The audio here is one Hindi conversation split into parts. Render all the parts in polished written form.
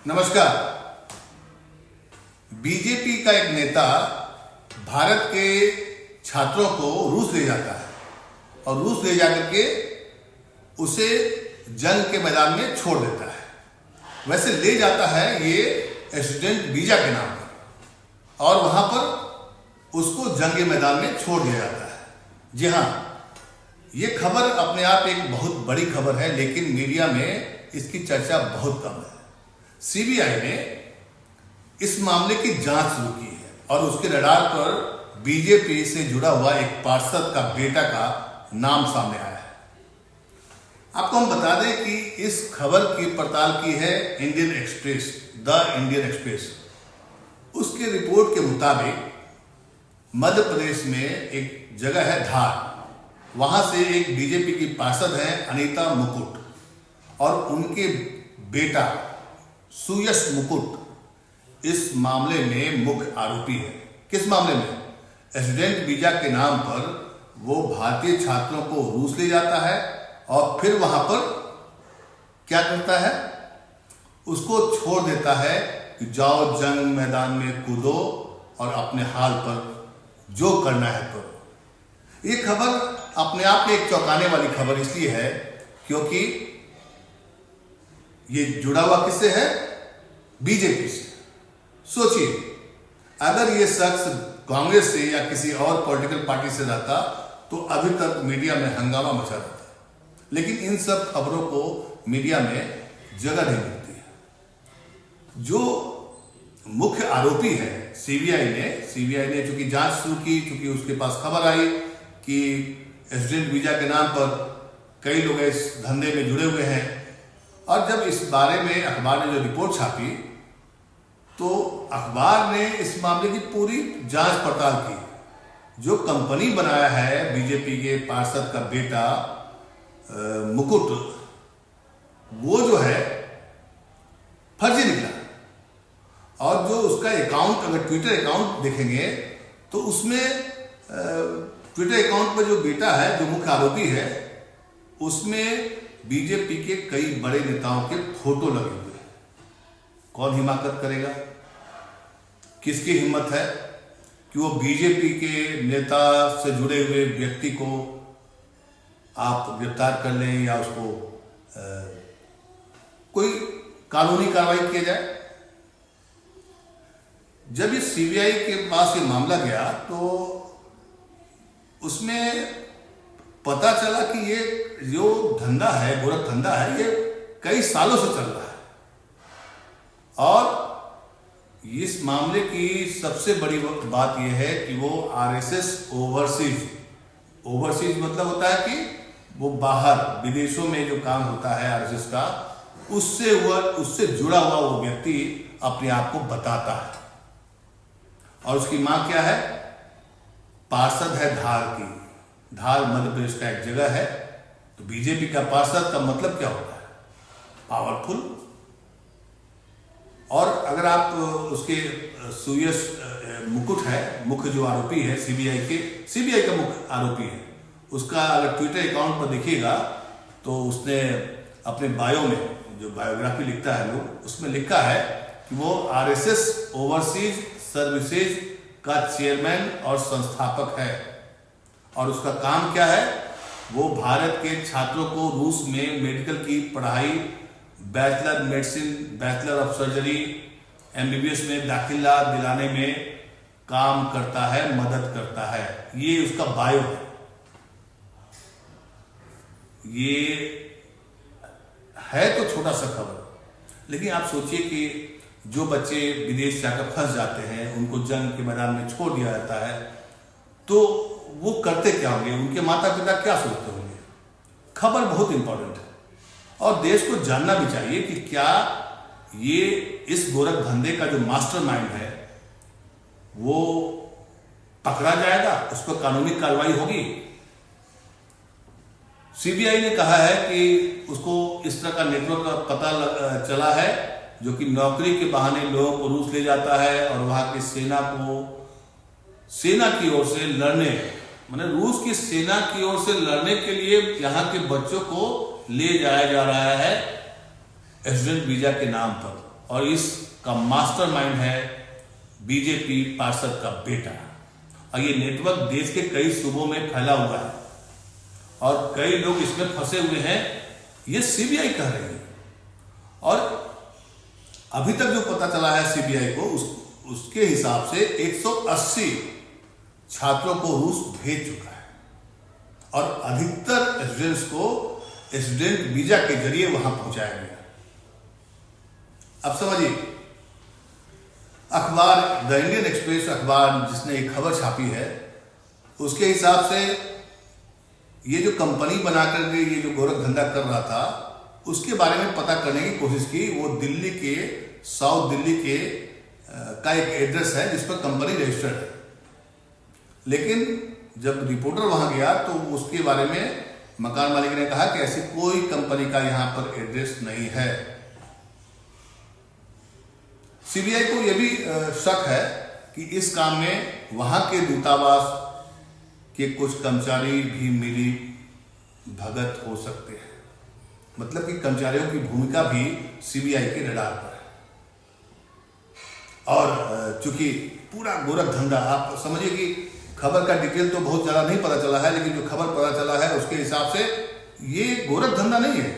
नमस्कार। बीजेपी का एक नेता भारत के छात्रों को रूस ले जाता है और रूस ले जाकर के उसे जंग के मैदान में छोड़ देता है। वैसे ले जाता है ये स्टूडेंट वीजा के नाम पर और वहां पर उसको जंग के मैदान में छोड़ दिया जाता है। जी हाँ, ये खबर अपने आप एक बहुत बड़ी खबर है, लेकिन मीडिया में इसकी चर्चा बहुत कम है। सीबीआई ने इस मामले की जांच शुरू की है और उसके रडार पर बीजेपी से जुड़ा हुआ एक पार्षद का बेटा का नाम सामने आया है। आपको हम बता दें कि इस खबर की पड़ताल की है Indian express, the Indian express. उसके रिपोर्ट के मुताबिक मध्य प्रदेश में एक जगह है धार, वहां से एक बीजेपी की पार्षद है अनीता मुकुट और उनके बेटा सुयश मुकुट इस मामले में मुख्य आरोपी है। किस मामले में? स्टूडेंट वीजा के नाम पर वो भारतीय छात्रों को रूस ले जाता है और फिर वहां पर क्या करता है, उसको छोड़ देता है कि जाओ जंग मैदान में कूदो और अपने हाल पर जो करना है करो। ये खबर अपने आप में एक चौंकाने वाली खबर इसलिए है क्योंकि ये जुड़ा हुआ किससे है? बीजेपी से। सोचिए, अगर ये शख्स कांग्रेस से या किसी और पॉलिटिकल पार्टी से रहता तो अभी तक मीडिया में हंगामा मचा रहता, लेकिन इन सब खबरों को मीडिया में जगह नहीं मिलती है। जो मुख्य आरोपी है सीबीआई ने चूंकि जांच शुरू की, चूंकि उसके पास खबर आई कि स्टूडेंट वीजा के नाम पर कई लोग इस धंधे में जुड़े हुए हैं, और जब इस बारे में अखबार ने जो रिपोर्ट छापी तो अखबार ने इस मामले की पूरी जांच पड़ताल की। जो कंपनी बनाया है बीजेपी के पार्षद का बेटा मुकुट, वो जो है फर्जी निकला। और जो उसका अकाउंट, अगर ट्विटर अकाउंट देखेंगे तो उसमें ट्विटर अकाउंट पर जो बेटा है, जो मुख्य आरोपी है, उसमें बीजेपी के कई बड़े नेताओं के फोटो लगे हुए हैं। कौन हिमाकत करेगा? किसकी हिम्मत है कि वो बीजेपी के नेता से जुड़े हुए व्यक्ति को आप गिरफ्तार कर लें या उसको कोई कानूनी कार्रवाई किया जाए? जब इस सीबीआई के पास ये मामला गया तो उसमें पता चला कि ये जो धंधा है, गोरख धंधा है, ये कई सालों से चल रहा है। और इस मामले की सबसे बड़ी बात यह है कि वो आरएसएस ओवरसीज मतलब होता है कि वो बाहर विदेशों में जो काम होता है आरएसएस का, उससे जुड़ा हुआ वो व्यक्ति अपने आप को बताता है। और उसकी मां क्या है? पार्षद है धार की। धार मध्य प्रदेश का एक जगह है। तो बीजेपी का पार्षद का मतलब क्या होता है? पावरफुल। और अगर आप उसके सुयश मुकुट है, मुख्य जो आरोपी है सीबीआई का मुख्य आरोपी है, उसका अगर ट्विटर अकाउंट पर देखिएगा तो उसने अपने बायो में, जो बायोग्राफी लिखता है लोग, उसमें लिखा है कि वो आरएसएस ओवरसीज सर्विसेज का चेयरमैन और संस्थापक है। और उसका काम क्या है? वो भारत के छात्रों को रूस में मेडिकल की पढ़ाई, bachelor medicine, bachelor of surgery, MBBS में दाखिला दिलाने में काम करता है, मदद करता है। ये उसका बायो है। ये है तो छोटा सा खबर, लेकिन आप सोचिए कि जो बच्चे विदेश जाकर फंस जाते हैं, उनको जंग के मैदान में छोड़ दिया जाता है, तो वो करते क्या होंगे? उनके माता पिता क्या सोचते होंगे? खबर बहुत इंपॉर्टेंट है और देश को जानना भी चाहिए कि क्या ये इस गोरख धंधे का जो मास्टरमाइंड है वो पकड़ा जाएगा, उस पर कानूनी कार्रवाई होगी। सीबीआई ने कहा है कि उसको इस तरह का नेटवर्क का पता चला है जो कि नौकरी के बहाने लोगों को रूस ले जाता है और वहां की सेना की ओर से लड़ने, माने रूस की सेना की ओर से लड़ने के लिए यहाँ के बच्चों को ले जाया जा रहा है स्टूडेंट वीजा के नाम पर। और इसका मास्टरमाइंड है बीजेपी पार्षद का बेटा। और ये नेटवर्क देश के कई सूबों में फैला हुआ है और कई लोग इसमें फंसे हुए हैं, ये सीबीआई कह रही है। और अभी तक जो पता चला है सीबीआई को, उसके हिसाब से 180 छात्रों को रूस भेज चुका है और अधिकतर स्टूडेंट्स को स्टूडेंट वीजा के जरिए वहां पहुंचाया गया। अब समझिए, अखबार द इंडियन एक्सप्रेस अखबार जिसने एक खबर छापी है, उसके हिसाब से ये जो कंपनी बना करके ये जो गोरख धंधा कर रहा था, उसके बारे में पता करने की कोशिश की। वो दिल्ली के साउथ दिल्ली के का एक एड्रेस है जिस पर कंपनी रजिस्टर्ड है, लेकिन जब रिपोर्टर वहां गया तो उसके बारे में मकान मालिक ने कहा कि ऐसी कोई कंपनी का यहां पर एड्रेस नहीं है। सीबीआई को यह भी शक है कि इस काम में वहां के दूतावास के कुछ कर्मचारी भी मिली भगत हो सकते हैं, मतलब कि कर्मचारियों की भूमिका भी सीबीआई के रडार पर है। और चूंकि पूरा गोरख धंधा, आप समझिए कि खबर का डिटेल तो बहुत ज्यादा नहीं पता चला है, लेकिन जो खबर पता चला है उसके हिसाब से ये गोरख धंधा नहीं है,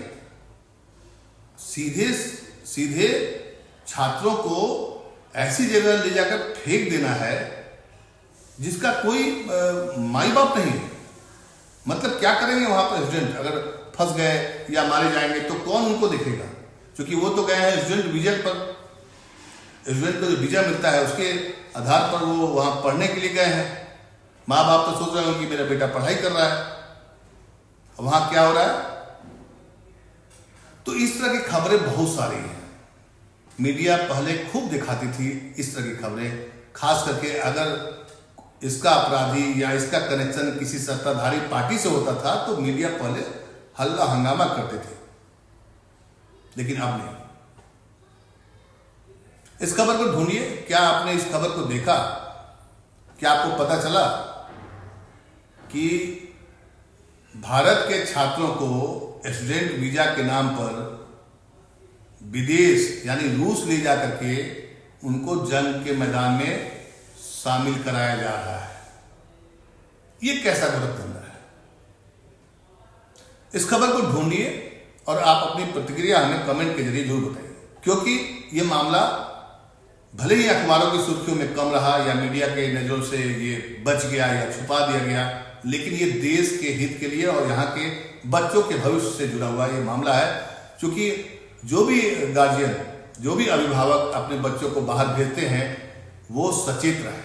सीधे सीधे छात्रों को ऐसी जगह ले जाकर फेंक देना है जिसका कोई माई बाप नहीं है। मतलब क्या करेंगे वहां पर स्टूडेंट? अगर फंस गए या मारे जाएंगे तो कौन उनको देखेगा? क्योंकि वो तो गए हैं स्टूडेंट वीजा पर, स्टूडेंट को जो वीजा मिलता है उसके आधार पर वो वहां पढ़ने के लिए गए हैं। माँ बाप तो सोच रहे हो कि मेरा बेटा पढ़ाई कर रहा है, वहां क्या हो रहा है? तो इस तरह की खबरें बहुत सारी हैं। मीडिया पहले खूब दिखाती थी इस तरह की खबरें, खास करके अगर इसका अपराधी या इसका कनेक्शन किसी सत्ताधारी पार्टी से होता था तो मीडिया पहले हल्ला हंगामा करते थे, लेकिन अब नहीं। इस खबर को ढूंढिए, क्या आपने इस खबर को देखा? क्या आपको पता चला कि भारत के छात्रों को स्टूडेंट वीजा के नाम पर विदेश यानी रूस ले जाकर के उनको जंग के मैदान में शामिल कराया जा रहा है? ये कैसा गलत धंधा है? इस खबर को ढूंढिए और आप अपनी प्रतिक्रिया हमें कमेंट के जरिए जरूर बताइए, क्योंकि ये मामला भले ही अखबारों की सुर्खियों में कम रहा या मीडिया के नजरों से ये बच गया या छुपा दिया गया, लेकिन ये देश के हित के लिए और यहाँ के बच्चों के भविष्य से जुड़ा हुआ ये मामला है। क्योंकि जो भी गार्जियन, जो भी अभिभावक अपने बच्चों को बाहर भेजते हैं वो सचेत रहे।